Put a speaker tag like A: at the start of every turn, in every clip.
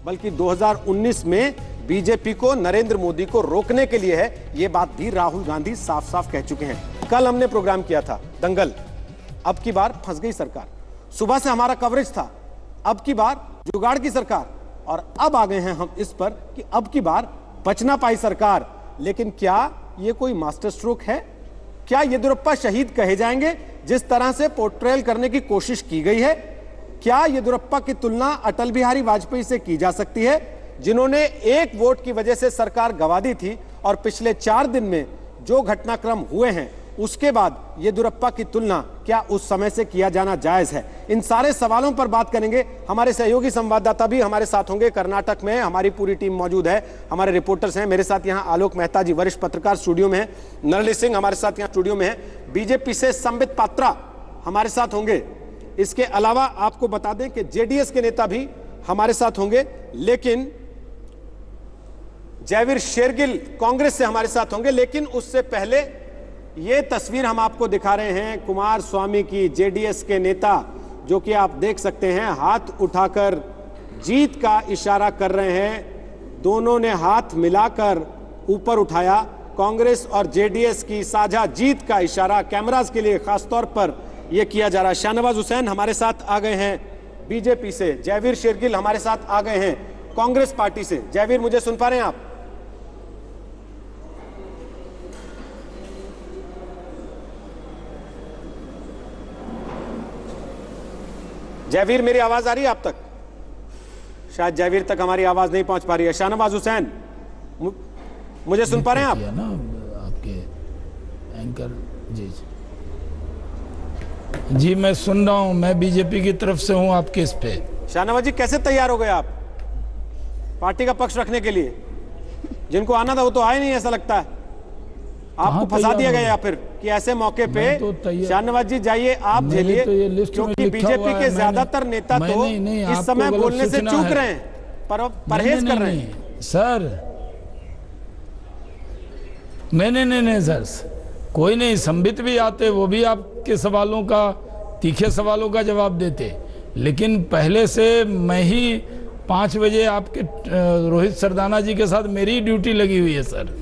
A: बल्कि 2019 में बीजेपी को नरेंद्र मोदी को रोकने के लिए है। यह बात भी राहुल गांधी साफ साफ कह चुके हैं। कल हमने प्रोग्राम किया था दंगल, अब की बार फंस गई सरकार। सुबह से हमारा कवरेज था, अब की बार जुगाड़ की सरकार, और अब आ गए हैं हम इस पर कि अब की बार बच ना पाई सरकार। लेकिन क्या यह कोई मास्टर स्ट्रोक है? क्या येदियुरप्पा शहीद कहे जाएंगे जिस तरह से पोर्ट्रेल करने की कोशिश की गई है? क्या येदियुरप्पा की तुलना अटल बिहारी वाजपेयी से की जा सकती है, जिन्होंने एक वोट की वजह से सरकार गंवा दी थी और पिछले 4 दिन में जो घटनाक्रम हुए हैं उसके बाद येदियुरप्पा की तुलना क्या उस समय से किया जाना जायज है? इन सारे सवालों पर बात करेंगे। हमारे सहयोगी संवाददाता भी हमारे साथ होंगे। कर्नाटक में हमारी पूरी टीम मौजूद है, हमारे रिपोर्टर्स हैं। मेरे साथ यहां आलोक मेहता जी वरिष्ठ पत्रकार स्टूडियो में है, नरली सिंह हमारे साथ यहां स्टूडियो में है, बीजेपी से संबित पात्रा हमारे साथ होंगे। इसके अलावा आपको बता दें कि जेडीएस के नेता भी हमारे साथ होंगे, लेकिन जयवीर शेरगिल कांग्रेस से हमारे साथ होंगे। लेकिन उससे पहले यह तस्वीर हम आपको दिखा रहे हैं कुमार स्वामी की, जेडीएस के नेता, जो कि आप देख सकते हैं हाथ उठाकर जीत का इशारा कर रहे हैं। दोनों ने हाथ मिलाकर ऊपर उठाया, कांग्रेस और जेडीएस की साझा जीत का इशारा कैमरास के लिए खासतौर पर यह किया जा रहा है। शाहनवाज हुसैन हमारे साथ आ गए हैं बीजेपी से, जयवीर शेरगिल हमारे साथ आ गए हैं कांग्रेस पार्टी से। जयवीर, मुझे सुन पा रहे हैं आप? जयवीर, मेरी आवाज आ रही है आप तक? शायद जयवीर तक हमारी आवाज नहीं पहुंच पा रही है। शाहनवाज हुसैन, मुझे सुन पा रहे हैं आप?
B: ना आपके एंकर जी मैं सुन रहा हूं, मैं बीजेपी की तरफ से हूं आपके इस पे।
A: शाहनवाज जी, कैसे तैयार हो गए आप पार्टी का पक्ष रखने के लिए? जिनको आना था वो तो आए नहीं, ऐसा लगता है। आपको फंसा दिया गया या फिर कि ऐसे मौके पे? शाहनवाज जी जाइए, आप झेलिए, क्योंकि बीजेपी के ज्यादातर नेता तो इस समय बोलने से चूक रहे हैं, पर परहेज कर रहे हैं।
B: सर नहीं सर, कोई नहीं, संबित भी आते, वो भी आपके सवालों का, तीखे सवालों का जवाब देते। लेकिन पहले से मैं ही 5 बजे आपके रोहित सरदाना जी के साथ मेरी ड्यूटी लगी हुई है सर।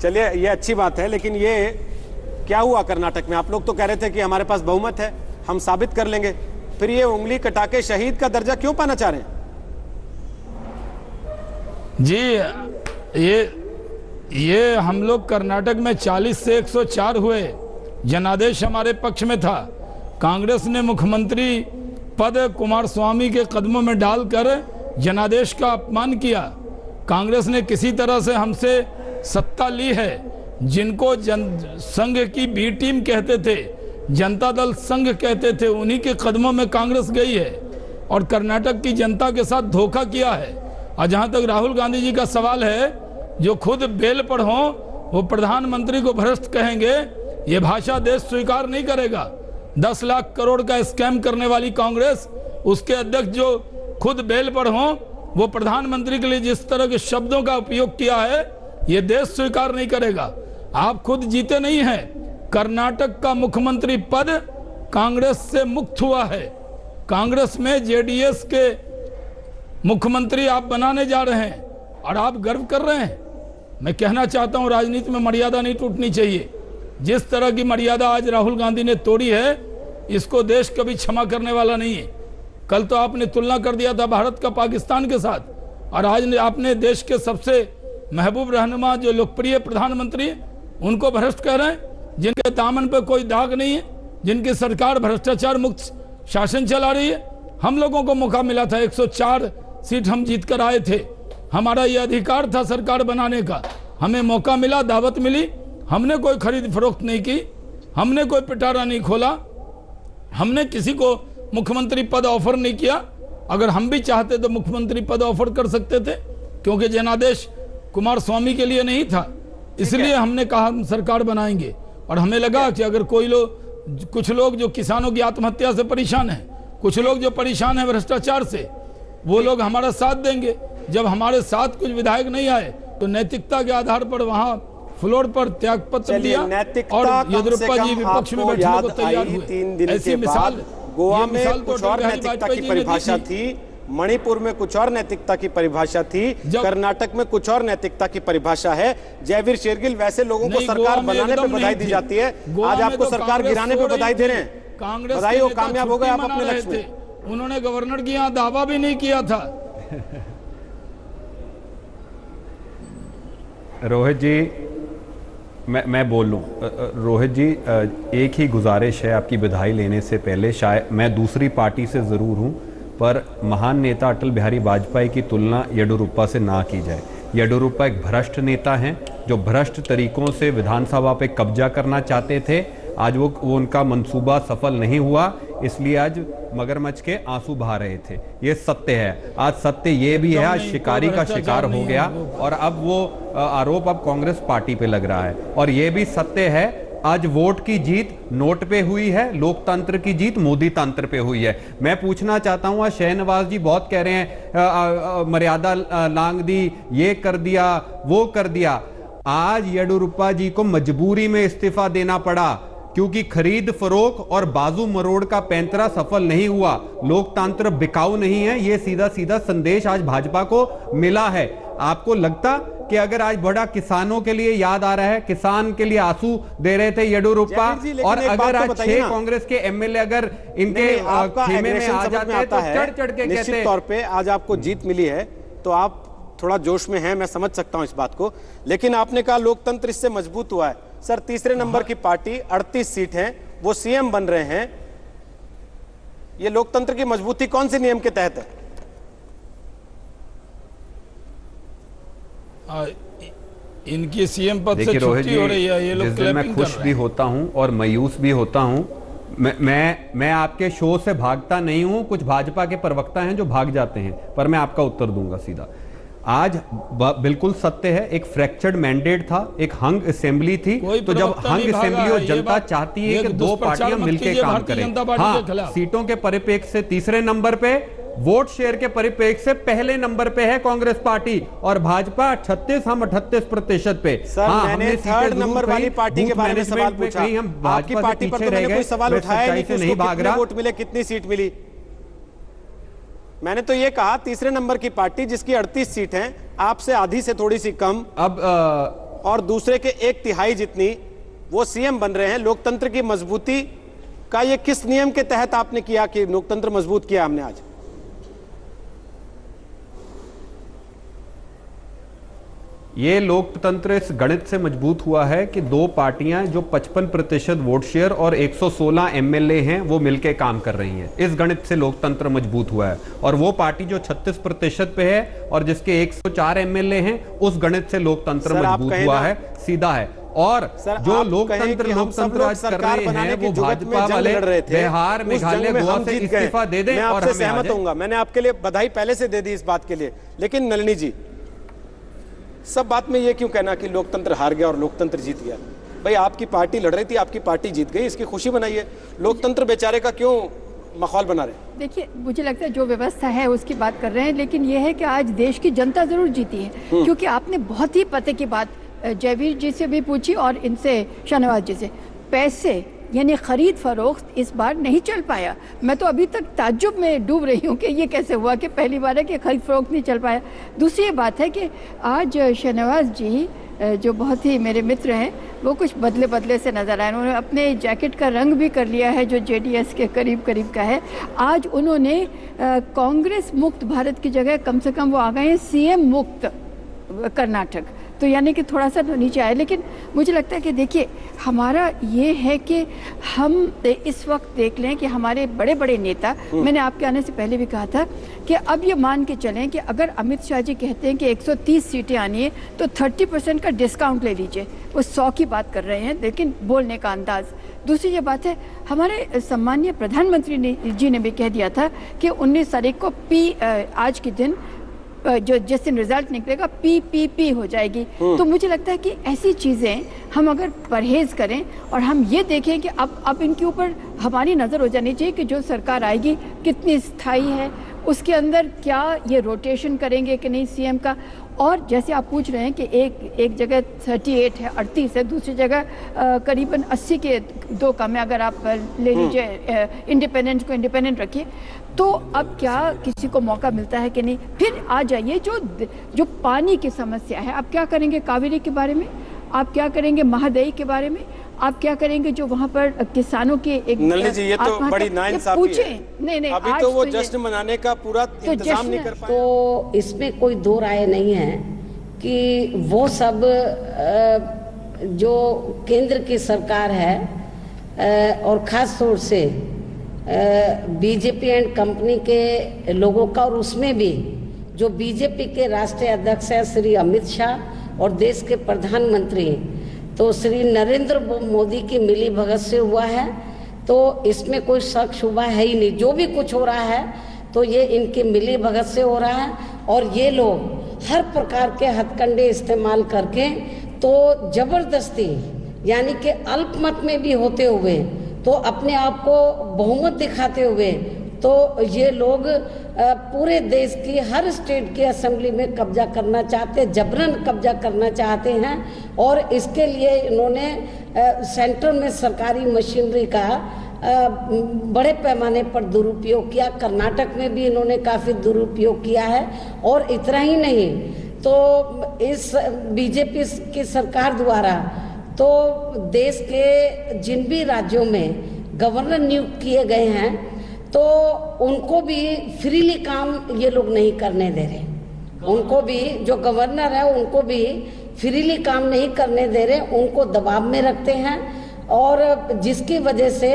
A: चलिए, ये अच्छी बात है, लेकिन ये क्या हुआ कर्नाटक में? आप लोग तो कह रहे थे कि हमारे पास बहुमत है, हम साबित कर लेंगे, फिर ये उंगली कटा के शहीद का दर्जा क्यों पाना चाह रहे हैं?
B: जी ये हम लोग कर्नाटक में 40 से 104 हुए, जनादेश हमारे पक्ष में था। कांग्रेस ने मुख्यमंत्री पद कुमार स्वामी के कदमों में डालकर जनादेश का अपमान किया। कांग्रेस ने किसी तरह से हमसे सत्ता ली है। जिनको संघ की बी टीम कहते थे, जनता दल संघ कहते थे, उन्हीं के कदमों में कांग्रेस गई है और कर्नाटक की जनता के साथ धोखा किया है। और जहां तक राहुल गांधी जी का सवाल है, जो खुद बेल पर हों वो प्रधानमंत्री को भ्रष्ट कहेंगे, ये भाषा देश स्वीकार नहीं करेगा। 10 लाख करोड़ का स्कैम करने वाली कांग्रेस, उसके अध्यक्ष जो खुद बेल पर हों, वो प्रधानमंत्री के लिए जिस तरह के शब्दों का उपयोग किया है, ये देश स्वीकार नहीं करेगा। आप खुद जीते नहीं हैं। कर्नाटक का मुख्यमंत्री पद कांग्रेस से मुक्त हुआ है। कांग्रेस में जेडीएस के मुख्यमंत्री आप बनाने जा रहे हैं और आप गर्व कर रहे हैं। मैं कहना चाहता हूं, राजनीति में मर्यादा नहीं टूटनी चाहिए। जिस तरह की मर्यादा आज राहुल गांधी ने तोड़ी है, इसको देश कभी क्षमा करने वाला नहीं है। कल तो आपने तुलना कर दिया था भारत का पाकिस्तान के साथ, और आज आपने देश के सबसे महबूब रहनुमा, जो लोकप्रिय प्रधानमंत्री, उनको भ्रष्ट कह रहे हैं, जिनके दामन पर कोई दाग नहीं है, जिनकी सरकार भ्रष्टाचार मुक्त शासन चला रही है। हम लोगों को मौका मिला था, 104 सीट हम जीत कर आए थे, हमारा ये अधिकार था सरकार बनाने का। हमें मौका मिला, दावत मिली, हमने कोई खरीद फरोख्त नहीं की, हमने कोई पिटारा नहीं खोला, हमने किसी को मुख्यमंत्री पद ऑफर नहीं किया। अगर हम भी चाहते तो मुख्यमंत्री पद ऑफर कर सकते थे, क्योंकि जनादेश कुमार स्वामी के लिए नहीं था। इसलिए हमने कहा हम सरकार बनाएंगे। और हमें लगा कि अगर कुछ लोग जो किसानों की आत्महत्या से परेशान हैं, कुछ लोग जो परेशान हैं भ्रष्टाचार से, वो लोग हमारा साथ देंगे। जब हमारे साथ कुछ विधायक नहीं आए तो नैतिकता के आधार पर वहां फ्लोर पर त्यागपत्र दिया और येदियुरप्पा जी विपक्ष में बैठने को तैयार हुए। ऐसी मिसाल
A: गोवा में कुछ और नैतिकता की परिभाषा थी, मणिपुर में कुछ और नैतिकता की परिभाषा थी, कर्नाटक में कुछ और नैतिकता की परिभाषा है। जयवीर शेरगिल, वैसे लोगों को सरकार बनाने पे बधाई दी जाती है, आज आपको सरकार गिराने पे बधाई दे रहे हैं। बधाई हो, कामयाब हो गए आप अपने लक्ष्य में।
B: उन्होंने गवर्नर की यहाँ दावा भी नहीं किया था।
C: रोहित जी, मैं बोल लूँ। रोहित जी, एक ही गुजारिश है आपकी बधाई लेने से पहले। शायद मैं दूसरी पार्टी से ज़रूर हूँ, पर महान नेता अटल बिहारी वाजपेयी की तुलना येडियुरप्पा से ना की जाए। येडियुरप्पा एक भ्रष्ट नेता हैं जो भ्रष्ट तरीकों से विधानसभा पे कब्जा करना चाहते थे। आज वो उनका मंसूबा सफल नहीं हुआ, इसलिए आज मगरमच्छ के आंसू बहा रहे थे। ये सत्य है। आज सत्य ये भी है, आज शिकारी का शिकार हो गया और अब वो आरोप अब कांग्रेस पार्टी पे लग रहा है। और ये भी सत्य है, आज वोट की जीत नोट पे हुई है, लोकतंत्र की जीत मोदी तंत्र पे हुई है। मैं पूछना चाहता हूं, आज शहनवाज जी बहुत कह रहे हैं मर्यादा लांघ दी, ये कर दिया, वो कर दिया। आज येडियुरप्पा जी को मजबूरी में इस्तीफा देना पड़ा क्योंकि खरीद फरोख और बाजू मरोड़ का पैंतरा सफल नहीं हुआ। लोकतंत्र बिकाऊ नहीं है, ये सीधा सीधा संदेश आज भाजपा को मिला है। आपको लगता कि अगर आज बड़ा किसानों के लिए याद आ रहा है, किसान के लिए आंसू दे रहे थे येडियुरप्पा, और अगर आज 6 कांग्रेस के एमएलए अगर इनके खेमे में आ जाते हैं तो चढ़ चढ़ के कहते हैं।
A: निश्चित तौर पे आज आपको जीत मिली है तो आप थोड़ा जोश में हैं, मैं समझ सकता हूं इस बात को, लेकिन आपने कहा लोकतंत्र इससे मजबूत हुआ है। सर, तीसरे नंबर की पार्टी 38 सीट है, वो सीएम बन रहे हैं। ये लोकतंत्र की मजबूती कौन से नियम के तहत है?
B: इनकी सीएम पद से छुट्टी हो रही है, ये लोग क्लैपिंग
C: मैं खुश भी होता हूं और मायूस भी होता हूं। मैं आपके शो से भागता नहीं हूं। कुछ भाजपा के प्रवक्ता हैं जो भाग जाते हैं, पर मैं आपका उत्तर दूंगा सीधा। आज बिल्कुल सत्य है, एक फ्रैक्चर्ड मैंडेट था, एक हंग असेंबली थी। तो जब हंग असेंबली और जनता चाहती है कि दो पार्टियां मिलकर काम करें, हाँ, सीटों के परिप्रेक्ष्य से तीसरे नंबर पे, वोट शेयर के परिप्रेक्ष्य से पहले नंबर पे है कांग्रेस पार्टी और भाजपा 36, हम 38% पे।
A: सर, मैंने थर्ड नंबर वाली पार्टी के बारे में सवाल पूछा। आपकी पार्टी पर तो मैंने कोई सवाल उठाया नहीं कि उसको कितने वोट मिले, कितनी सीट मिली। मैंने तो ये कहा तीसरे नंबर की पार्टी जिसकी 38 सीट हैं, आपसे आधी से थोड़ी सी कम, अब और दूसरे के 1/3 जितनी, वो सीएम बन रहे हैं। लोकतंत्र की मजबूती का ये किस नियम के तहत आपने किया कि लोकतंत्र मजबूत किया हमने आज?
C: ये लोकतंत्र इस गणित से मजबूत हुआ है कि दो पार्टियां जो 55% वोट शेयर और 116 एमएलए हैं वो मिलकर काम कर रही हैं। इस गणित से लोकतंत्र मजबूत हुआ है। और वो पार्टी जो 36% पे है और जिसके 104 एमएलए हैं, उस गणित से लोकतंत्र मजबूत हुआ है, सीधा है। और जो लोकतंत्र राज कर रहे हैं वो भाजपा वाले बिहार, मेघालय, गोवा से इस्तीफा दे दें। और
A: मैं सहमत होऊंगा, मैंने आपके लिए बधाई पहले से दे दी इस बात के लिए। लेकिन नलिनी जी, सब बात में ये क्यों कहना कि लोकतंत्र हार गया और लोकतंत्र जीत गया? भाई, आपकी पार्टी लड़ रही थी, आपकी पार्टी जीत गई, इसकी खुशी बनाइए। लोकतंत्र बेचारे का क्यों माहौल बना रहे?
D: देखिए, मुझे लगता है जो व्यवस्था है उसकी बात कर रहे हैं, लेकिन यह है कि आज देश की जनता जरूर जीती है, क्योंकि आपने बहुत ही पते की बात जयवीर जी से भी पूछी और इनसे, शहनवाज जी से। पैसे यानी खरीद फरोख्त इस बार नहीं चल पाया। मैं तो अभी तक ताज्जुब में डूब रही हूँ कि ये कैसे हुआ कि पहली बार है कि खरीद फरोख्त नहीं चल पाया। दूसरी बात है कि आज शहनवाज जी जो बहुत ही मेरे मित्र हैं, वो कुछ बदले बदले से नज़र आए। उन्होंने अपने जैकेट का रंग भी कर लिया है जो जेडीएस के करीब करीब का है। आज उन्होंने कांग्रेस मुक्त भारत की जगह कम से कम वो आ गए हैं सीएम मुक्त कर्नाटक, तो यानी कि थोड़ा सा तो नीचे आए। लेकिन मुझे लगता है कि देखिए, हमारा ये है कि हम इस वक्त देख लें कि हमारे बड़े बड़े नेता, मैंने आपके आने से पहले भी कहा था कि अब ये मान के चलें कि अगर अमित शाह जी कहते हैं कि 130 सीटें आनी है तो 30% का डिस्काउंट ले लीजिए। वो 100 की बात कर रहे हैं, लेकिन बोलने का अंदाज। दूसरी ये बात है, हमारे सम्मानीय प्रधानमंत्री जी ने भी कह दिया था कि 19 तारीख को आज के दिन जो जिस दिन रिजल्ट निकलेगा PPP हो जाएगी। तो मुझे लगता है कि ऐसी चीज़ें हम अगर परहेज करें और हम ये देखें कि अब इनके ऊपर हमारी नज़र हो जानी चाहिए कि जो सरकार आएगी कितनी स्थायी है, उसके अंदर क्या ये रोटेशन करेंगे कि नहीं सीएम का। और जैसे आप पूछ रहे हैं कि एक जगह 38 है, 38 है, दूसरी जगह करीबन 80 के 2 कम है। अगर आप ले लीजिए इंडिपेंडेंट को इंडिपेंडेंट रखिए, तो अब क्या किसी को मौका मिलता है कि नहीं? फिर आ जाइए जो पानी की समस्या है, आप क्या करेंगे कावेरी के बारे में? आप क्या करेंगे महादई के बारे में? आप क्या करेंगे जो वहाँ पर किसानों के एक
A: नलिनी जी, ये तो बड़ी नाइंसाफी है।
D: नहीं,
A: अभी तो वो जश्न मनाने का पूरा इंतजाम नहीं कर पाए।
E: तो इसमें कोई दो राय नहीं है कि वो सब जो केंद्र की सरकार है और ख़ास तौर से बीजेपी एंड कंपनी के लोगों का, और उसमें भी जो बीजेपी के राष्ट्रीय अध्यक्ष है श्री अमित शाह और देश के प्रधानमंत्री तो श्री नरेंद्र मोदी की मिली भगत से हुआ है। तो इसमें कोई शक शुबा है ही नहीं। जो भी कुछ हो रहा है तो ये इनकी मिली भगत से हो रहा है, और ये लोग हर प्रकार के हथकंडे इस्तेमाल करके तो जबरदस्ती यानी कि अल्पमत में भी होते हुए तो अपने आप को बहुमत दिखाते हुए तो ये लोग पूरे देश की हर स्टेट की असेंबली में कब्जा करना चाहते, जबरन कब्जा करना चाहते हैं। और इसके लिए इन्होंने सेंटर में सरकारी मशीनरी का बड़े पैमाने पर दुरुपयोग किया। कर्नाटक में भी इन्होंने काफ़ी दुरुपयोग किया है। और इतना ही नहीं, तो इस बीजेपी की सरकार द्वारा तो देश के जिन भी राज्यों में गवर्नर नियुक्त किए गए हैं तो उनको भी फ्रीली काम ये लोग नहीं करने दे रहे। उनको भी जो गवर्नर है उनको भी फ्रीली काम नहीं करने दे रहे, उनको दबाव में रखते हैं। और जिसकी वजह से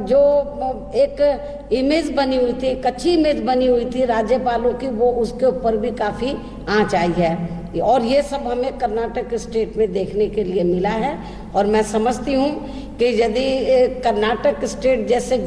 E: जो एक इमेज बनी हुई थी, कच्ची इमेज बनी हुई थी राज्यपालों की, वो उसके ऊपर भी काफ़ी आंच आई है। और ये सब हमें कर्नाटक स्टेट में देखने के लिए मिला है। और मैं समझती हूँ कि यदि कर्नाटक स्टेट जैसे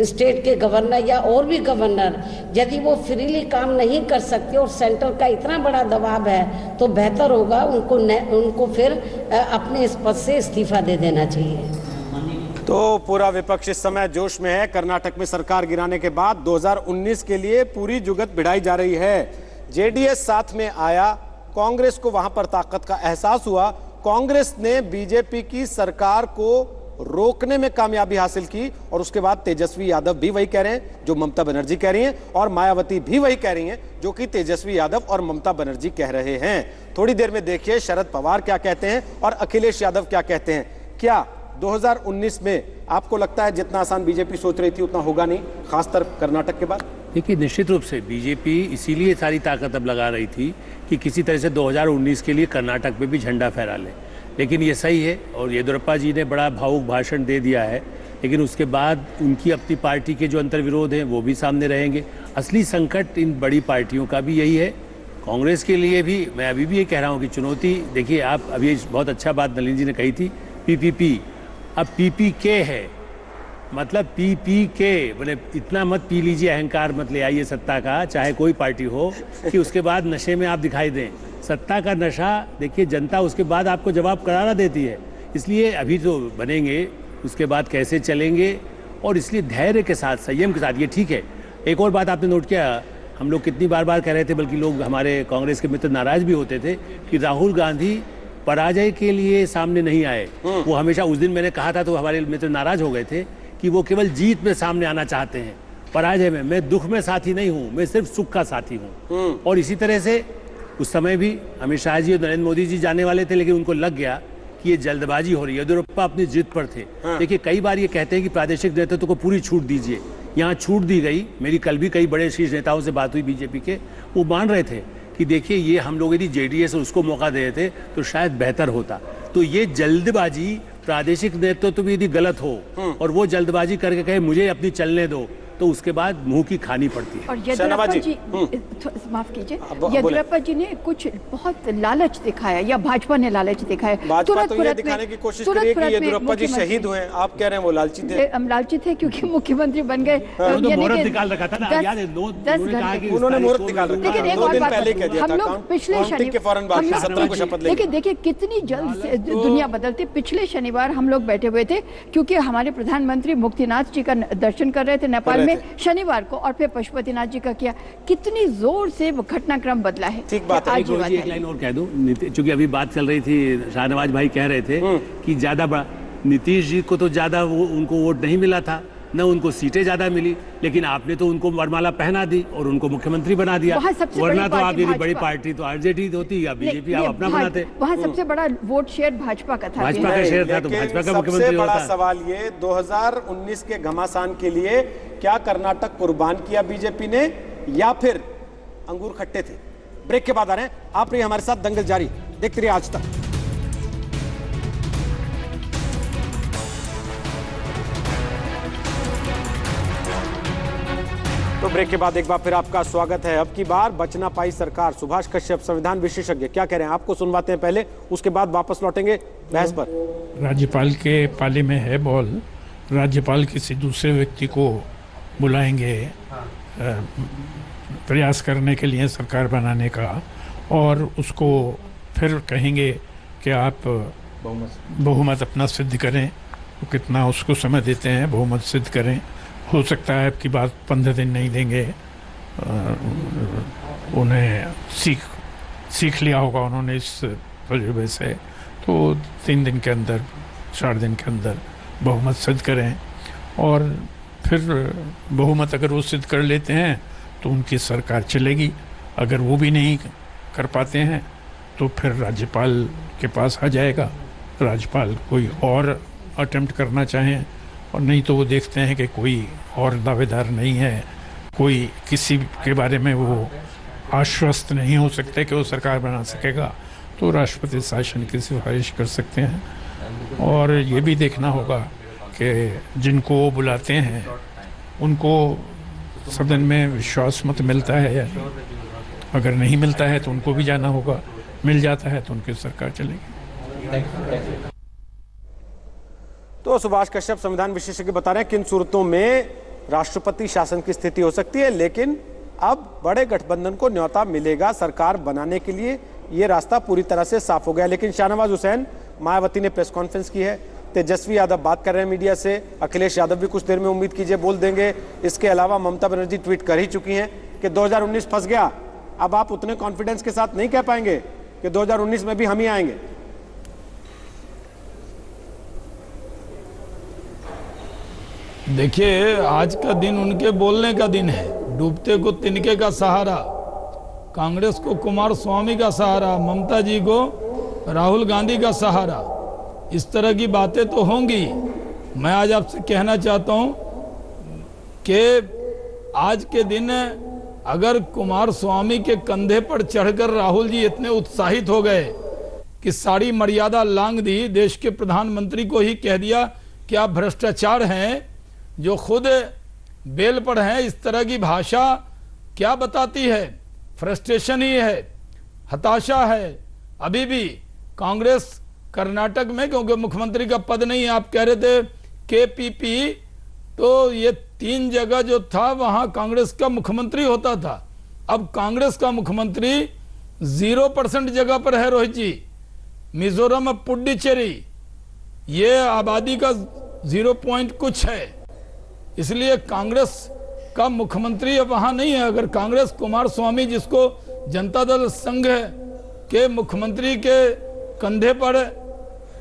E: स्टेट के गवर्नर या और भी गवर्नर यदि वो फ्रीली काम नहीं कर सकते और सेंटर का इतना बड़ा दबाव है तो बेहतर होगा उनको फिर अपने इस पद से इस्तीफा दे देना चाहिए।
A: तो पूरा विपक्ष इस समय जोश में है। कर्नाटक में सरकार गिराने के बाद 2019 के लिए पूरी जुगत भिड़ाई जा रही है। जेडीएस साथ में आया, कांग्रेस को वहां पर ताकत का एहसास हुआ। कांग्रेस ने बीजेपी की सरकार को रोकने में कामयाबी हासिल की और उसके बाद तेजस्वी यादव भी वही कह रहे हैं जो ममता बनर्जी कह रही हैं, और मायावती भी वही कह रही हैं जो कि तेजस्वी यादव और ममता बनर्जी कह रहे हैं। थोड़ी देर में देखिए शरद पवार क्या कहते हैं और अखिलेश यादव क्या कहते हैं। क्या 2019 में आपको लगता है जितना आसान बीजेपी सोच रही थी उतना होगा नहीं, खासकर कर्नाटक के बाद?
F: देखिए, निश्चित रूप से बीजेपी इसीलिए सारी ताकत अब लगा रही थी कि किसी तरह से 2019 के लिए कर्नाटक में भी झंडा फहरा ले। लेकिन ये सही है और येदियुरप्पा जी ने बड़ा भावुक भाषण दे दिया है, लेकिन उसके बाद उनकी अपनी पार्टी के जो अंतर्विरोध हैं वो भी सामने रहेंगे। असली संकट इन बड़ी पार्टियों का भी यही है। कांग्रेस के लिए भी मैं अभी भी ये कह रहा हूँ कि चुनौती, देखिए आप अभी बहुत अच्छा बात नलिनी जी ने कही थी, पीपीपी अब पीपीके है, मतलब पीपीके, बोले इतना मत पी लीजिए, अहंकार मत ले आइए सत्ता का, चाहे कोई पार्टी हो, कि उसके बाद नशे में आप दिखाई दें। सत्ता का नशा, देखिए जनता उसके बाद आपको जवाब करारा देती है। इसलिए अभी जो बनेंगे उसके बाद कैसे चलेंगे, और इसलिए धैर्य के साथ, संयम के साथ, ये ठीक है। एक और बात आपने नोट किया, हम लोग कितनी बार कह रहे थे, बल्कि लोग हमारे कांग्रेस के मित्र नाराज भी होते थे कि राहुल गांधी पराजय के लिए सामने नहीं आए। वो हमेशा, उस दिन मैंने कहा था तो हमारे मित्र नाराज हो गए थे कि वो केवल जीत में सामने आना चाहते हैं, पराजय में। मैं दुख में साथी नहीं हूँ, मैं सिर्फ सुख का साथी हूँ। और इसी तरह से उस समय भी अमित शाह जी और नरेंद्र मोदी जी जाने वाले थे, लेकिन उनको लग गया कि ये जल्दबाजी हो रही है। येदियुरप्पा अपनी जिद पर थे। देखिए, कई बार ये कहते हैं कि प्रादेशिक नेतृत्व को पूरी छूट दीजिए, यहाँ छूट दी गई। मेरी कल भी कई बड़े शीर्ष नेताओं से बात हुई बीजेपी के, वो मान रहे थे कि देखिए ये हम लोग यदि जेडीएस उसको मौका दे देते तो शायद बेहतर होता। तो ये जल्दबाजी, प्रादेशिक नेतृत्व भी यदि गलत हो और वो जल्दबाजी करके कहे मुझे अपनी चलने दो, तो उसके बाद मुंह की खानी पड़ती है।
D: और येदियुरप्पा जी, माफ कीजिए, येदियुरप्पा जी ने कुछ बहुत लालच दिखाया, या भाजपा ने लालच दिखाया।
A: भाजपा तो ये दिखाने की कोशिश कर रही है कि येदियुरप्पा जी शहीद हुए हैं, आप कह रहे हैं वो लालची थे।
D: लालची थे क्योंकि मुख्यमंत्री बन गए।
F: मुहूर्त निकाल रखा था ना, याद है,
A: उन्होंने मुहूर्त निकाल रखा।
D: लेकिन एक और बात, हम लोग पिछले शनिवार, देखिए कितनी जल्द दुनिया बदलती। पिछले शनिवार हम लोग बैठे हुए थे क्योंकि हमारे प्रधानमंत्री मुक्तिनाथ जी का दर्शन कर रहे थे नेपाल में शनिवार को, और फिर पशुपतिनाथ जी का किया। कितनी जोर से घटनाक्रम बदला है।
A: ठीक बात है।
F: एक लाइन और कह दूं, चूंकि अभी बात चल रही थी, शाहनवाज भाई कह रहे थे कि ज्यादा नीतीश जी को तो ज्यादा उनको वोट नहीं मिला था, न उनको सीटें ज्यादा मिली, लेकिन आपने तो उनको वरमाला पहना दी और उनको मुख्यमंत्री बना दिया।
D: वहाँ सबसे
F: वरना
D: बड़ी
F: तो आप
D: पार्टी
F: यदि बड़ी
D: भाजपा।
F: पार्टी तो आरजेडी होती या बीजेपी, आप
D: नहीं,
F: अपना बनाते।
D: वहाँ सबसे बड़ा वोट शेयर भाजपा का था।
F: भाजपा का शेयर था तो
A: लेकिन
F: भाजपा का
A: सबसे
F: मुख्यमंत्री
A: बड़ा
F: होता।
A: सवाल ये 2019 के घमासान के लिए क्या कर्नाटक कुर्बान किया बीजेपी ने या फिर अंगूर खट्टे थे? ब्रेक के बाद आ रहे हैं, आप रहिए हमारे साथ, दंगल जारी देखते रहिए आज तक। तो ब्रेक के बाद एक बार फिर आपका स्वागत है। अब की बार बच ना पाई सरकार, सुभाष कश्यप संविधान विशेषज्ञ क्या कह रहे हैं आपको सुनवाते हैं पहले, उसके बाद वापस लौटेंगे बहस पर।
G: राज्यपाल के पाले में है बॉल। राज्यपाल किसी दूसरे व्यक्ति को बुलाएंगे प्रयास करने के लिए सरकार बनाने का, और उसको फिर कहेंगे कि आप बहुमत अपना सिद्ध करें। तो कितना उसको समय देते हैं बहुमत सिद्ध करें। हो सकता है आपकी बात 15 दिन नहीं देंगे। उन्हें सीख लिया होगा उन्होंने इस तजुर्बे से, तो 3 दिन के अंदर 4 दिन के अंदर बहुमत सिद्ध करें, और फिर बहुमत अगर वो सिद्ध कर लेते हैं तो उनकी सरकार चलेगी। अगर वो भी नहीं कर पाते हैं तो फिर राज्यपाल के पास आ जाएगा। राज्यपाल कोई और अटेम्प्ट करना चाहें, और नहीं तो वो देखते हैं कि कोई और दावेदार नहीं है, कोई किसी के बारे में वो आश्वस्त नहीं हो सकते कि वो सरकार बना सकेगा, तो राष्ट्रपति शासन की सिफारिश कर सकते हैं। और ये भी देखना होगा कि जिनको वो बुलाते हैं उनको सदन में विश्वास मत मिलता है या नहीं। अगर नहीं मिलता है तो उनको भी जाना होगा, मिल जाता है तो उनकी सरकार चलेगी।
A: तो सुभाष कश्यप संविधान विशेषज्ञ बता रहे हैं किन सूरतों में राष्ट्रपति शासन की स्थिति हो सकती है, लेकिन अब बड़े गठबंधन को न्योता मिलेगा सरकार बनाने के लिए, यह रास्ता पूरी तरह से साफ हो गया। लेकिन शाहनवाज हुसैन, मायावती ने प्रेस कॉन्फ्रेंस की है, तेजस्वी यादव बात कर रहे हैं मीडिया से, अखिलेश यादव भी कुछ देर में उम्मीद कीजिए बोल देंगे। इसके अलावा ममता बनर्जी ट्वीट कर ही चुकी हैं कि 2019 फंस गया। अब आप उतने कॉन्फिडेंस के साथ नहीं कह पाएंगे कि 2019 में भी हम ही आएंगे।
B: देखिए, आज का दिन उनके बोलने का दिन है। डूबते को तिनके का सहारा, कांग्रेस को कुमार स्वामी का सहारा, ममता जी को राहुल गांधी का सहारा, इस तरह की बातें तो होंगी। मैं आज आपसे कहना चाहता हूं कि आज के दिन अगर कुमार स्वामी के कंधे पर चढ़कर राहुल जी इतने उत्साहित हो गए कि सारी मर्यादा लांघ दी, देश के प्रधानमंत्री को ही कह दिया कि आप भ्रष्टाचार हैं, जो खुद बेल पर हैं, इस तरह की भाषा क्या बताती है? फ्रस्ट्रेशन ही है, हताशा है। अभी भी कांग्रेस कर्नाटक में, क्योंकि मुख्यमंत्री का पद नहीं है, आप कह रहे थे केपीपी, तो ये 3 जगह जो था वहां कांग्रेस का मुख्यमंत्री होता था। अब कांग्रेस का मुख्यमंत्री 0% जगह पर है रोहित जी। मिजोरम में पुडुचेरी, ये आबादी का 0 पॉइंट कुछ है, इसलिए कांग्रेस का मुख्यमंत्री अब वहां नहीं है। अगर कांग्रेस कुमार स्वामी, जिसको जनता दल संघ के मुख्यमंत्री के कंधे पर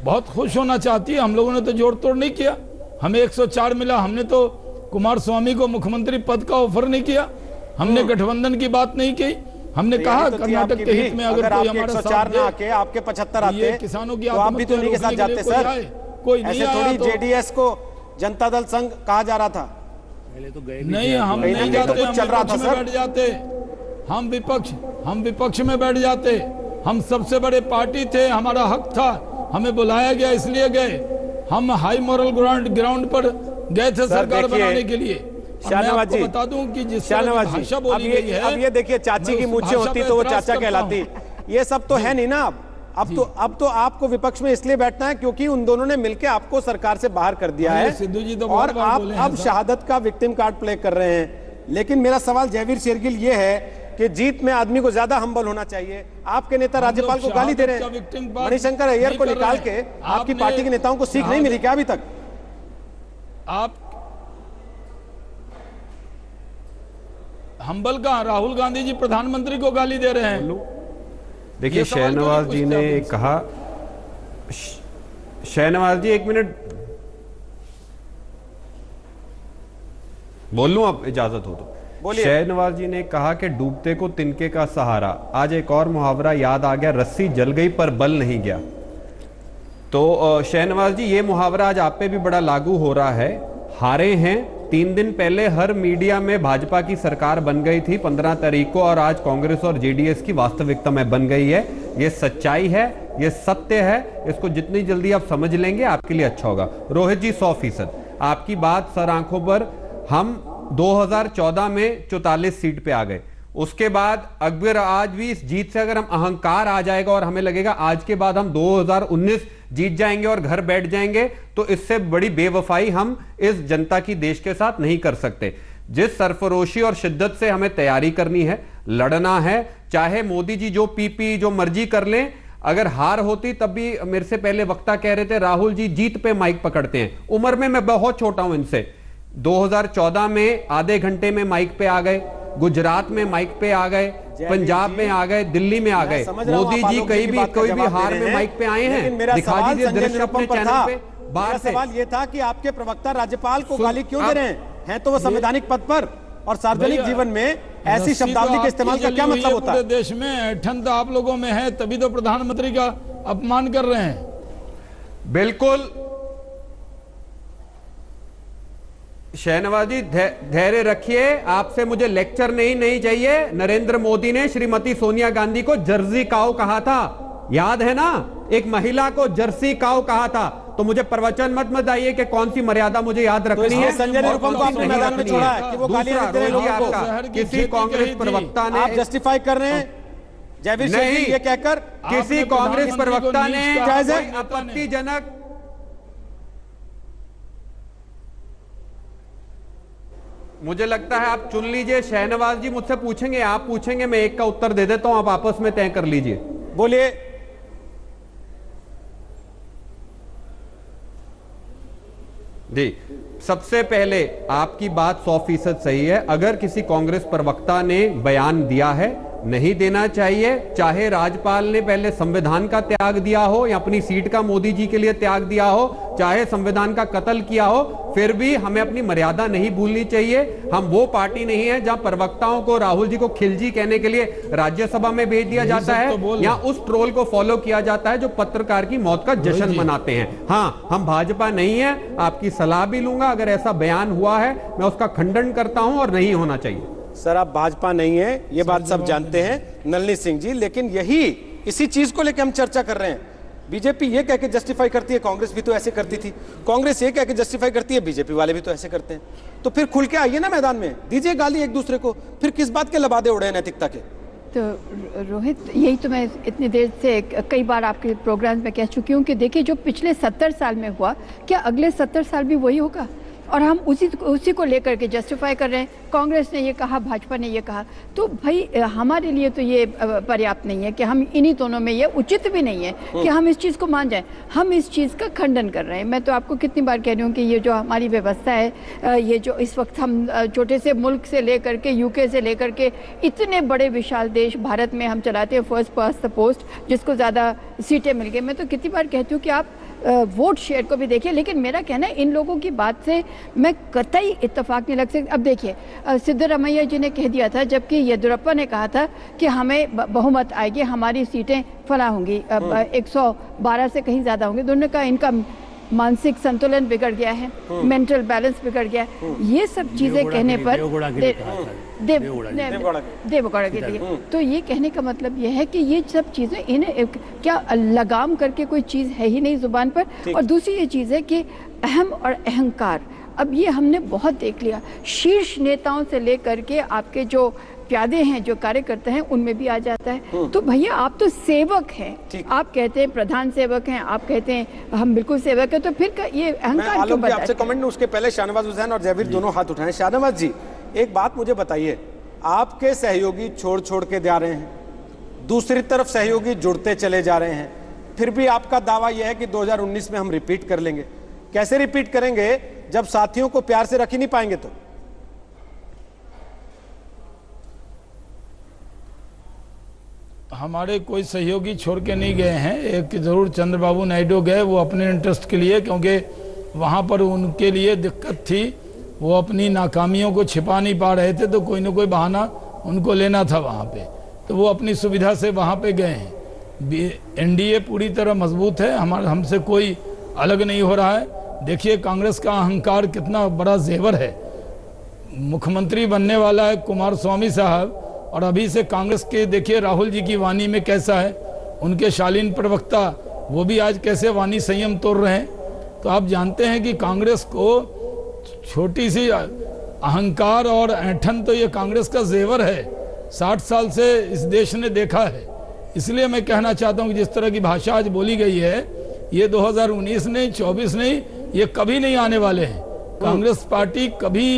B: बहुत खुश होना चाहती है, हम लोगों ने तो जोड़ तोड़ नहीं किया, हमें 104 मिला, हमने तो कुमार स्वामी को मुख्यमंत्री पद का ऑफर नहीं किया, हमने गठबंधन की बात नहीं की, हमने कहा
A: तो
B: कर्नाटक के हित में अगर कोई हमारा साथ दे,
A: आके आपके 75 आते,
B: ये किसानों की
A: तो आप भी तो नहीं के साथ जाते सर।
B: कोई नहीं
A: ऐसे
B: आया
A: थोड़ी
B: तो
A: जनता को जनता दल संघ कहा जा रहा था।
F: पहले तो गए
B: नहीं, हम
A: कहीं ना
B: नहीं
A: कहीं तो
B: जाते,
A: कुछ चल रहा था
B: हम
A: सर।
B: बैठ जाते, हम विपक्ष में बैठ जाते। हम सबसे बड़े पार्टी थे, हमारा हक था, हमें बुलाया गया इसलिए गए। हम हाई मॉरल ग्राउंड पर गए थे सरकार बनाने के लिए।
A: शाहनवाज जी,
B: बता दूं कि जिस
A: शाहनवाज जी,
B: भाषा बोली गई है,
A: अब ये देखिए, चाची की मूछें होती तो वो चाचा कहलाती, ये सब तो है नहीं ना। अब तो आपको विपक्ष में इसलिए बैठना है क्योंकि उन दोनों ने मिलकर आपको सरकार से बाहर कर दिया है,
B: सिद्धू जी तो
A: और
B: बार-बार
A: आप
B: बोले हैं
A: अब शहादत का विक्टिम कार्ड प्ले कर रहे हैं। लेकिन मेरा सवाल जयवीर शेरगिल ये है कि जीत में आदमी को ज्यादा हम्बल होना चाहिए। आपके नेता राज्यपाल को गाली दे रहे हैं, मणिशंकर अय्यर को निकाल के आपकी पार्टी के नेताओं को सीख नहीं मिली क्या अभी तक?
B: आप हम्बल का राहुल गांधी जी प्रधानमंत्री को गाली दे रहे हैं।
C: देखिए, शाहनवाज जी ने कहा, शाहनवाज जी 1 मिनट, बोल लूं अब इजाजत हो तो?
A: बोलिए।
C: शहनवाज जी ने कहा कि डूबते को तिनके का सहारा। आज एक और मुहावरा याद आ गया, रस्सी जल गई पर बल नहीं गया। तो शहनवाज जी, ये मुहावरा आज आप पे भी बड़ा लागू हो रहा है। हारे हैं, 3 दिन पहले हर मीडिया में भाजपा की सरकार बन गई थी 15 तारीख को, और आज कांग्रेस और जेडीएस की वास्तविकता में बन गई है। ये सच्चाई है, ये सत्य है। इसको जितनी जल्दी आप समझ लेंगे आपके लिए अच्छा होगा। रोहित जी, 100% आपकी बात सर आंखों पर। हम 2014 में 44 सीट पे आ गए। उसके बाद अकबर आज भी इस जीत से अगर हम अहंकार आ जाएगा और हमें लगेगा आज के बाद हम 2019 जीत जाएंगे और घर बैठ जाएंगे, तो इससे बड़ी बेवफाई हम इस जनता की देश के साथ नहीं कर सकते। जिस सरफरोशी और शिद्दत से हमें तैयारी करनी है, लड़ना है, चाहे मोदी जी जो पीपी जो मर्जी कर लें। अगर हार होती तब भी मेरे से पहले वक्ता कह रहे थे राहुल जी जीत पे माइक पकड़ते हैं। उम्र में मैं बहुत छोटा हूं इनसे। 2014 में आधे घंटे में माइक पे आ गए, गुजरात में माइक पे आ गए, पंजाब में आ गए, दिल्ली में आ गए। मोदी जी कहीं भी कोई भी हार में माइक पे आए हैं? दिखा दीजिए दृश्य अपने चैनल पे।
A: मेरा सवाल ये था कि आपके प्रवक्ता राज्यपाल को गाली क्यों दे रहे हैं तो वो संवैधानिक पद पर, और सार्वजनिक जीवन में ऐसी शब्दावली के इस्तेमाल का क्या मतलब होता है?
B: देश में ऐठन तो आप लोगों में है, तभी तो प्रधानमंत्री का अपमान कर रहे हैं।
C: बिल्कुल शहनवाज जी, धैर्य रखिए। आपसे मुझे लेक्चर नहीं चाहिए। नरेंद्र मोदी ने श्रीमती सोनिया गांधी को जर्सी काऊ कहा था, याद है ना? एक महिला को जर्सी काऊ कहा था। तो मुझे प्रवचन मत बताइए कि कौन सी मर्यादा मुझे याद रखनी है।
A: संजय निरुपम को आपने मैदान में छोड़ा है कि वो गालियां देते हैं लोगों को।
C: किसी कांग्रेस प्रवक्ता ने,
A: आप जस्टिफाई कर रहे हैं जयवीर सिंह जी ये कहकर,
C: किसी कांग्रेस प्रवक्ता ने
A: जायज है?
C: आपत्तिजनक, मुझे लगता है आप चुन लीजिए। शहनवाज जी मुझसे पूछेंगे, आप पूछेंगे, मैं एक का उत्तर दे देता हूं, आप आपस में तय कर लीजिए।
A: बोलिए।
C: जी, सबसे पहले आपकी बात 100% सही है। अगर किसी कांग्रेस प्रवक्ता ने बयान दिया है, नहीं देना चाहिए, चाहे राज्यपाल ने पहले संविधान का त्याग दिया हो या अपनी सीट का मोदी जी के लिए त्याग दिया हो, चाहे संविधान का कत्ल किया हो, फिर भी हमें अपनी मर्यादा नहीं भूलनी चाहिए। हम वो पार्टी नहीं है जहां प्रवक्ताओं को, राहुल जी को खिलजी कहने के लिए राज्यसभा में भेज दिया जाता है या उस ट्रोल को फॉलो किया जाता है जो पत्रकार की मौत का जश्न मनाते हैं। हाँ, हम भाजपा नहीं है। आपकी सलाह भी लूंगा, अगर ऐसा बयान हुआ है मैं उसका खंडन करता हूं और नहीं होना चाहिए।
A: सर, आप भाजपा नहीं है, ये बात सब जानते हैं नलिनी सिंह जी, लेकिन इसी चीज को लेकर हम चर्चा कर रहे हैं। बीजेपी ये कह के जस्टिफाई करती है, कांग्रेस भी तो ऐसे करती थी। कांग्रेस ये कह के जस्टिफाई करती है, बीजेपी वाले भी तो ऐसे करते हैं। तो फिर खुल के आइए ना मैदान में, दीजिए गाली एक दूसरे को। फिर किस बात के लबादे उड़े हैं नैतिकता के?
D: तो रोहित, यही तो मैं इतनी देर से कई बार आपके प्रोग्राम में कह चुकी हूँ कि देखिए जो पिछले 70 साल में हुआ, क्या अगले 70 साल भी वही होगा? और हम उसी को लेकर के जस्टिफाई कर रहे हैं। कांग्रेस ने ये कहा, भाजपा ने ये कहा, तो भाई हमारे लिए तो ये पर्याप्त नहीं है कि हम इन्हीं दोनों में, ये उचित भी नहीं है कि हम इस चीज़ को मान जाएं। हम इस चीज़ का खंडन कर रहे हैं। मैं तो आपको कितनी बार कह रही हूँ कि ये जो हमारी व्यवस्था है, ये जो इस वक्त हम छोटे से मुल्क से लेकर के, यूके से लेकर के इतने बड़े विशाल देश भारत में हम चलाते हैं फर्स्ट पास्ट द पोस्ट, जिसको ज़्यादा सीटें मिल गई। मैं तो कितनी बार कहती हूँ कि आप वोट शेयर को भी देखिए, लेकिन मेरा कहना है इन लोगों की बात से मैं कतई इत्तेफाक नहीं लग सकती। अब देखिए, सिद्धरामैया जी ने कह दिया था, जबकि येदियुरप्पा ने कहा था कि हमें बहुमत आएगी, हमारी सीटें फला होंगी, 112 से कहीं ज़्यादा होंगी। दोनों का इनका मानसिक संतुलन बिगड़ गया है, मेंटल बैलेंस बिगड़ गया है। ये सब चीज़ें कहने पर देवगौड़ा के लिए, तो ये कहने का मतलब ये है कि ये सब चीज़ें इन्हें क्या लगाम करके कोई चीज़ है ही नहीं जुबान पर। और दूसरी ये चीज़ है कि अहम और अहंकार, अब ये हमने बहुत देख लिया। शीर्ष नेताओं से लेकर के आपके जो प्यादे हैं, जो कार्यकर्ता हैं, उनमें भी आ जाता है। तो भैया आप तो सेवक हैं, आप कहते हैं प्रधान सेवक हैं, आप कहते हैं हम बिल्कुल सेवक हैं, तो फिर ये अहंकार क्यों बताते हैं?
A: आपसे कमेंट, उसके पहले शाहनवाज हुसैन और जयवीर दोनों हाथ उठाएं। शाहनवाज जी, एक बात मुझे बताइए, आपके सहयोगी छोड़ के जा रहे हैं, दूसरी तरफ सहयोगी जुड़ते चले जा रहे हैं, फिर भी आपका दावा यह है कि 2019 में हम रिपीट कर लेंगे। कैसे रिपीट करेंगे जब साथियों को प्यार से रख ही नहीं पाएंगे? तो
B: हमारे कोई सहयोगी छोड़ के नहीं गए हैं। एक जरूर चंद्रबाबू नायडू गए, वो अपने इंटरेस्ट के लिए, क्योंकि वहाँ पर उनके लिए दिक्कत थी वो अपनी नाकामियों को छिपा नहीं पा रहे थे, तो कोई ना कोई बहाना उनको लेना था वहाँ पे, तो वो अपनी सुविधा से वहाँ पे गए हैं। एनडीए पूरी तरह मजबूत है, हमसे कोई अलग नहीं हो रहा है। देखिए कांग्रेस का अहंकार कितना बड़ा जेवर है। मुख्यमंत्री बनने वाला है कुमार स्वामी साहब, और अभी से कांग्रेस के देखिए राहुल जी की वाणी में कैसा है, उनके शालीन प्रवक्ता वो भी आज कैसे वाणी संयम तोड़ रहे हैं। तो आप जानते हैं कि कांग्रेस को छोटी सी अहंकार और ऐंठन तो ये कांग्रेस का जेवर है, 60 साल से इस देश ने देखा है। इसलिए मैं कहना चाहता हूँ कि जिस तरह की भाषा आज बोली गई है, ये 2019 नहीं, 24 नहीं, ये कभी नहीं आने वाले हैं। कांग्रेस पार्टी कभी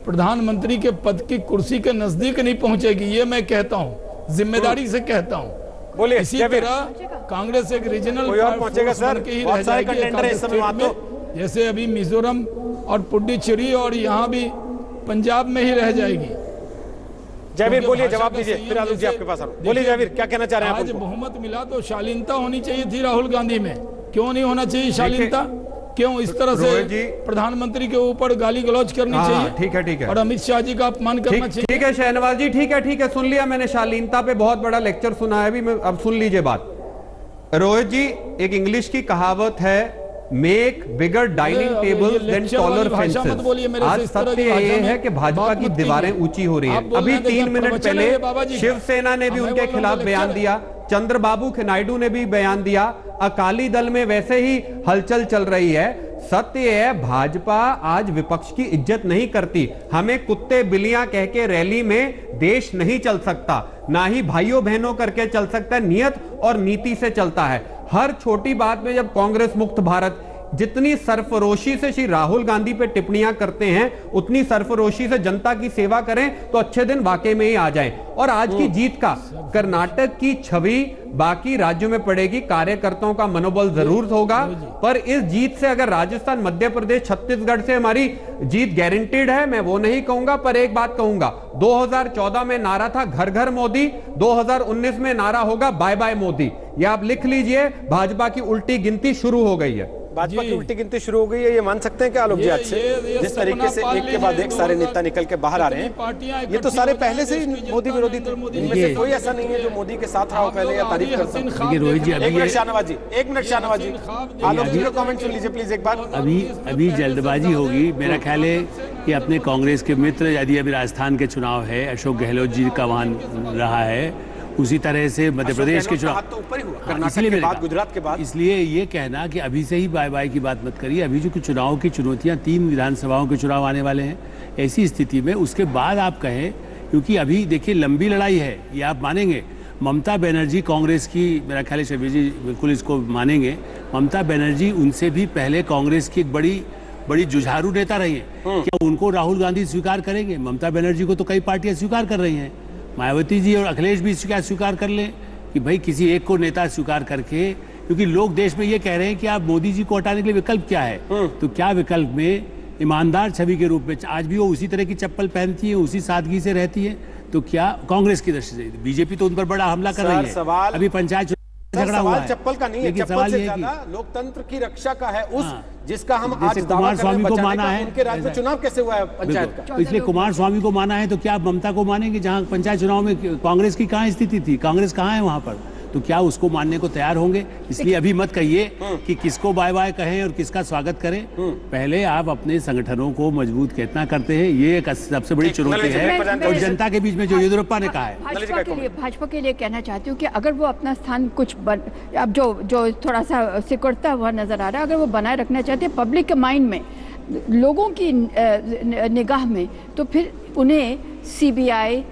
B: प्रधानमंत्री के पद की कुर्सी के नजदीक नहीं पहुंचेगी, ये मैं कहता हूँ, जिम्मेदारी से कहता हूँ।
A: बोलिए
B: इसी तरह कांग्रेस एक रीजनल
A: पहुंचेगा सर, बहुत सारे कंटेंडर इस समय वहां तो,
B: जैसे अभी मिजोरम और पुडुचेरी और यहाँ भी पंजाब में ही रह जाएगी।
A: जयवीर बोलिए, जवाब दीजिए, फिर आलोक जी आपके पास आ रहा हूं। बोलिए जयवीर, क्या कहना चाह रहे हैं आप?
B: आज बहुमत मिला तो शालीनता होनी चाहिए थी राहुल गांधी में, क्यों नहीं होना चाहिए शालीनता? क्यों इस तरह से प्रधानमंत्री के ऊपर गाली गलौज करनी चाहिए?
C: ठीक है
B: और अमित शाह जी का अपमान करना चाहिए।
C: ठीक है शहनवाज जी, ठीक है, सुन लिया मैंने, शालीनता पे बहुत बड़ा लेक्चर सुना है अभी। मैं अब सुन लीजिए बात। रोहित जी, एक इंग्लिश की कहावत है, make bigger dining table then taller fences. आज सत्य ये है कि भाजपा की दीवारें ऊंची हो रही हैं। अभी 3 मिनट पहले शिवसेना ने भी उनके खिलाफ बयान दिया, चंद्रबाबू नायडू ने भी बयान दिया, अकाली दल में वैसे ही हलचल चल रही है। सत्य है, भाजपा आज विपक्ष की इज्जत नहीं करती। हमें कुत्ते बिल्लियां कह के रैली में देश नहीं चल सकता, ना ही भाइयों बहनों करके चल सकता है। नियत और नीति से चलता है। हर छोटी बात में जब कांग्रेस मुक्त भारत, जितनी सरफरोशी से श्री राहुल गांधी पे टिप्पणियां करते हैं, उतनी सरफरोशी से जनता की सेवा करें तो अच्छे दिन वाकई में ही आ जाएं। और आज की जीत का कर्नाटक की छवि बाकी राज्यों में पड़ेगी। कार्यकर्ताओं का मनोबल जरूर होगा, पर इस जीत से अगर राजस्थान, मध्य प्रदेश, छत्तीसगढ़ से हमारी जीत गारंटीड है, मैं वो नहीं कहूंगा, पर एक बात कहूंगा, 2014 में नारा था घर घर मोदी, 2019 में नारा होगा बाय बाय मोदी। ये आप लिख लीजिए, भाजपा की उल्टी गिनती शुरू हो गई है।
A: भाजपा की उल्टी गिनती शुरू हो गई है, ये मान सकते हैं क्या आलोक जी आज से? जिस तरीके से एक के बाद एक सारे नेता निकल के बाहर आ रहे हैं, ये तो सारे पहले से ही मोदी विरोधी थे। इनमें से कोई ऐसा नहीं है जो मोदी के साथ रहा हो पहले या तारीफ करता हो।
F: देखिए रोहित जी,
A: एक मिनट शाहनवाज जी, आलोक जी का कमेंट सुन लीजिए प्लीज एक बार।
F: अभी जल्दबाजी होगी। मेरा ख्याल है कि अपने कांग्रेस के मित्र, यदि अभी राजस्थान के चुनाव है, अशोक गहलोत जी का वहां रहा है, उसी तरह से मध्य प्रदेश के चुनाव
A: तो ऊपर ही हुआ, कर्नाटक के बाद, गुजरात के बाद।
F: इसलिए ये कहना कि अभी से ही बाय बाय की बात मत करिए। अभी जो कुछ चुनाव की चुनौतियां, 3 विधानसभाओं के चुनाव आने वाले हैं, ऐसी स्थिति में उसके बाद आप कहें, क्योंकि अभी देखिए लंबी लड़ाई है, ये आप मानेंगे। ममता बनर्जी कांग्रेस की, मेरा ख्याल है शबीर जी बिल्कुल इसको मानेंगे, ममता बनर्जी उनसे भी पहले कांग्रेस की एक बड़ी जुझारू नेता रही है। क्या उनको राहुल गांधी स्वीकार करेंगे? ममता बनर्जी को तो कई पार्टियां स्वीकार कर रही हैं, मायावती जी और अखिलेश भी स्वीकार कर लें कि भाई किसी एक को नेता स्वीकार करके, क्योंकि लोग देश में ये कह रहे हैं कि आप मोदी जी को हटाने के लिए विकल्प क्या है? तो क्या विकल्प में ईमानदार छवि के रूप में आज भी वो उसी तरह की चप्पल पहनती है, उसी सादगी से रहती है, तो क्या कांग्रेस की दृष्टि से बीजेपी तो उन पर बड़ा हमला कर रही है। अभी पंचायत झगड़ा हुआ है,
A: चप्पल का नहीं है,
F: लेकिन
A: सवाल
F: सवाल
A: ये
F: ये
A: है
F: कि
A: लोकतंत्र की रक्षा का है, उस जिसका हम
F: जैसे
A: आज दावा
F: कुमार
A: कर रहे
F: स्वामी
A: हैं
F: को
A: बचाने
F: माना
A: का,
F: है,
A: उनके राज्य में चुनाव कैसे हुआ है पंचायत का?
F: तो इसलिए कुमार स्वामी को माना है, तो क्या आप ममता को मानेंगे? जहां पंचायत चुनाव में कांग्रेस की कहां स्थिति थी, कांग्रेस कहां है वहां पर, तो क्या उसको मानने को तैयार होंगे? इसलिए अभी मत कहिए कि किसको बाय बाय कहें और किसका स्वागत करें। पहले आप अपने संगठनों को मजबूत कितना करते हैं, ये एक सबसे बड़ी चुनौती है। और जनता के बीच में जो येदियुरप्पा ने कहा है,
D: भाजपा के लिए कहना चाहती हूँ कि अगर वो अपना स्थान कुछ अब जो थोड़ा सा सिकुड़ता हुआ नजर आ रहा है, अगर वो बनाए रखना चाहते हैं पब्लिक के माइंड में, लोगों की निगाह में, तो फिर उन्हें CBI,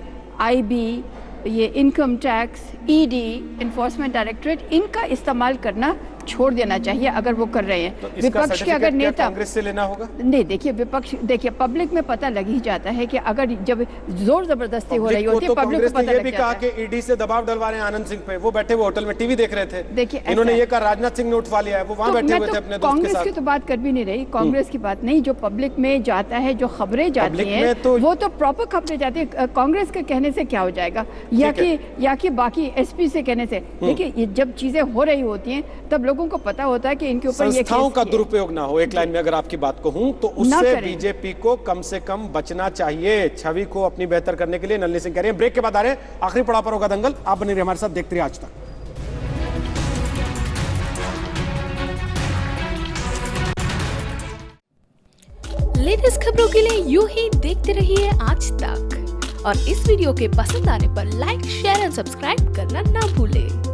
D: IB, ये income tax, ED, enforcement directorate, इनका इस्तेमाल करना छोड़ देना चाहिए अगर वो कर रहे हैं।
A: तो
D: विपक्ष के अगर नेता
A: कांग्रेस से लेना होगा,
D: नहीं, देखिए विपक्ष, देखिए पब्लिक में पता लग ही जाता है कि अगर जब जोर जबरदस्ती हो रही होती है, पब्लिक को पता लग जाता है।
A: कि ED से दबाव डलवा रहे हैं आनंद सिंह पे, वो बैठे हुए होटल में टीवी देख रहे थे।
D: देखिए
A: इन्होंने ये कहा राजनाथ सिंह ने उठवा लिया है, वो वहां बैठे हुए थे अपने दोस्त के
D: कांग्रेस
A: साथ।
D: की तो बात कर भी नहीं रही, कांग्रेस की बात नहीं, जो पब्लिक में जाता है, जो खबरें जाती हैं, वो तो प्रॉपर खबरें जाती है। कांग्रेस के कहने से क्या हो जाएगा, या कि बाकी SP से कहने से? देखिए जब चीजें हो रही होती हैं तब लोगों को पता होता है कि इनके ऊपर ये
A: संस्थाओं
D: केस
A: का
D: किए।
A: दुरुपयोग ना हो, एक लाइन में अगर आपकी बात को हूं तो
D: ना
A: उससे
D: करें।
A: बीजेपी को कम से कम बचना चाहिए, छवि को अपनी बेहतर करने के लिए। नलिनी सिंह कह रहे हैं। ब्रेक के बाद आ रहे हैं, आखिरी पड़ाव पर होगा दंगल। आप बने रहिए हमारे साथ, देखते रहिए आज तक।
H: लेटेस्ट खबरों के लिए यूं ही देखते रहिए आज तक, और इस वीडियो के पसंद आने पर लाइक, शेयर एंड सब्सक्राइब करना ना भूलें।